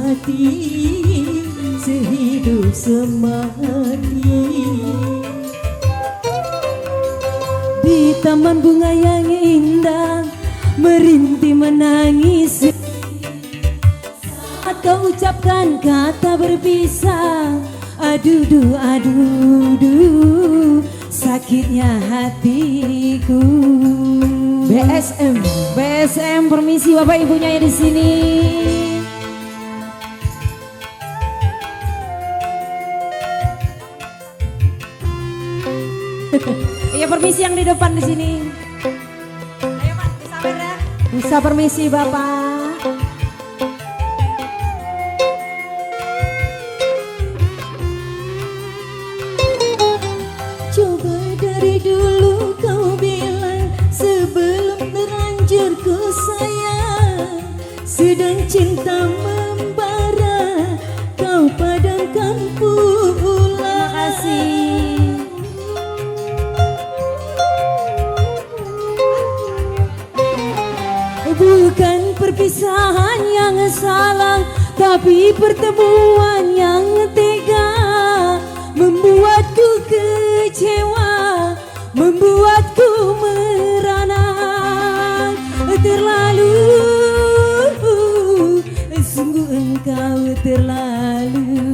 semati, sehidup semati. Di taman bunga yang indah, merintih menangis saat kau ucapkan kata berpisah. Aduh, duh, aduh, duh, sakitnya hatiku. BSM permisi bapak ibunya ya di sini. Iya permisi yang di depan di sini. Ayo Mas, disawer ya. Bisa permisi bapak. Coba dari dulu kau bilang sebelum terlanjur ku sayang. Sedang cinta membara, kau padamkan pula. Terima kasih. Bukan perpisahan yang salah, tapi pertemuan yang tega membuatku kecewa, membuatku merana. Terlalu, sungguh engkau terlalu.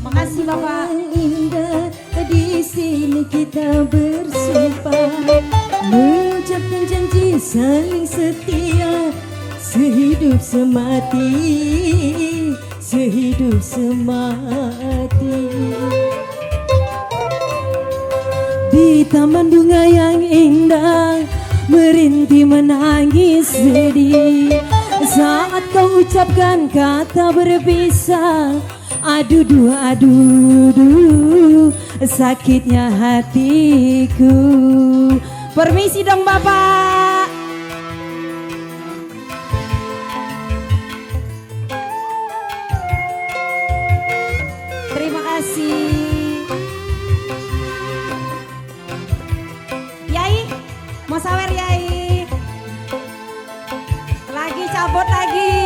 Makasih Bapak. Indah di sini kita bersumpah, mengucapkan janji saling setia, sehidup semati, sehidup semati. Di taman bunga yang indah, merintih menangis sedih saat kau ucapkan kata berpisah. Aduh, duh, aduh, duh, sakitnya hatiku. Permisi dong Bapak. Terima kasih. Yai, mau sawer Yai. Lagi cabut lagi.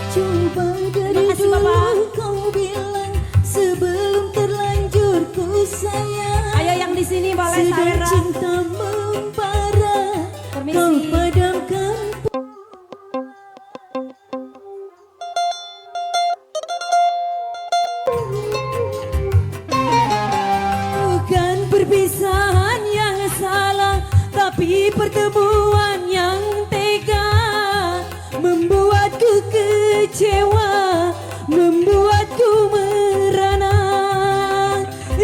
Coba dari dulu kau bilang sebelum terlanjur ku sayang. Ayo yang di sini boleh sawer. Cinta membara, kau padamkan. Bukan perpisahan yang salah, tapi pertemuan yang tega membuatku kecewa, membuatku merana.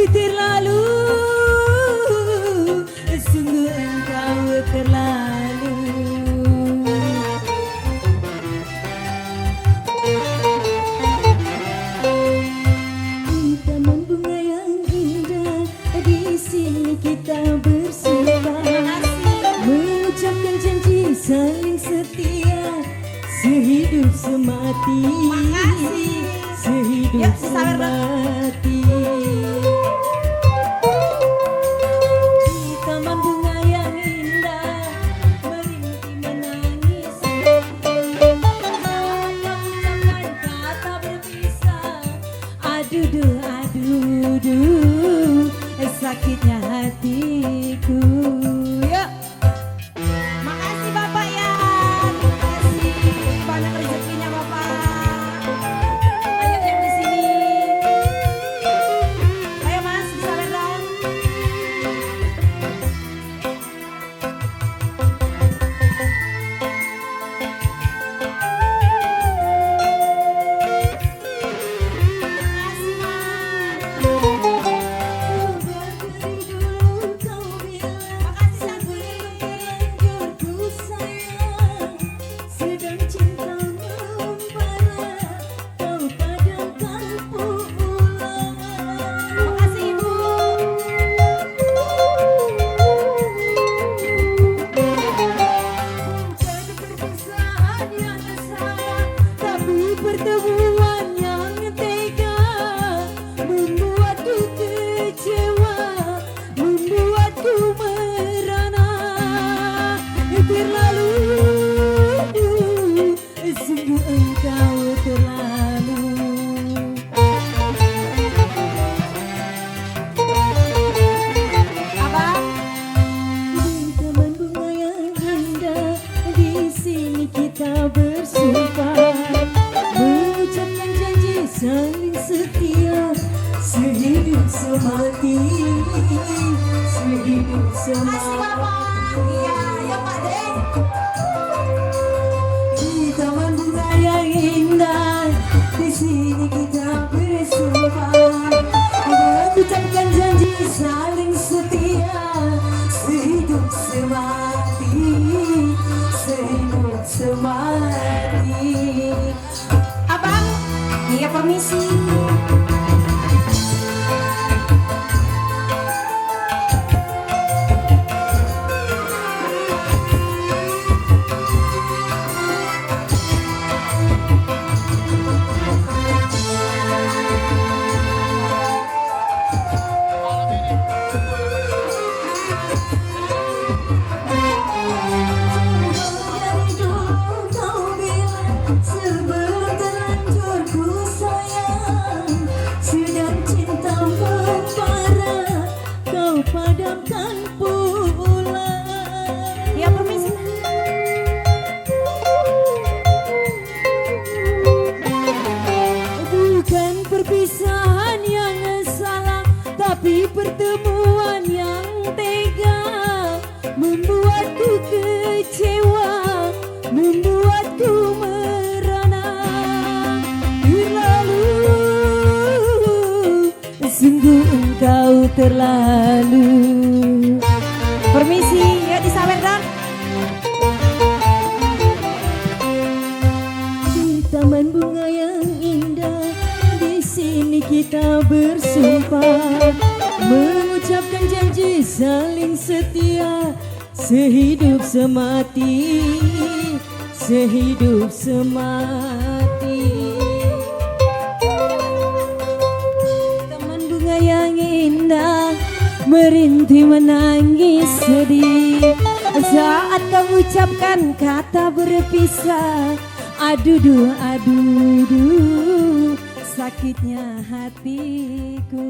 Terlalu, sungguh engkau terlalu. Di taman bunga yang indah, di sini kita bersumpah, mengucapkan janji saling setia, sehidup semati. Makasih. Sehidup semati. Di taman bunga yang indah, merintih menangis saat kau ucapkan kata berpisah. Aduh, duh, aduh, duh, sakitnya hatiku. Yuk. Makasih Bapak ya. Terima kasih. Banyak rezekinya Bapak. Ayo yang di sini. Iya, ayo Pak De. Di taman bunga yang indah, di sini kita bersumpah, mengucapkan janji saling setia, sehidup semati, sehidup semati. Abang, iya permisi. Sebelum terlanjur ku sayang, sedang cinta membara, kau padamkan pula. Iya permisi. Bukan perpisahan yang salah, tapi pertemuan yang tega, membuatku kecewa, membuatku merana. Terlalu, sungguh engkau terlalu. Permisi, ya disawer dah. Di taman bunga yang indah, di sini kita bersumpah, mengucapkan janji saling setia, sehidup semati, sehidup semati. Taman bunga yang indah, merintih menangis sedih, Saat kau ucapkan kata berpisah, aduh, aduh, sakitnya hatiku.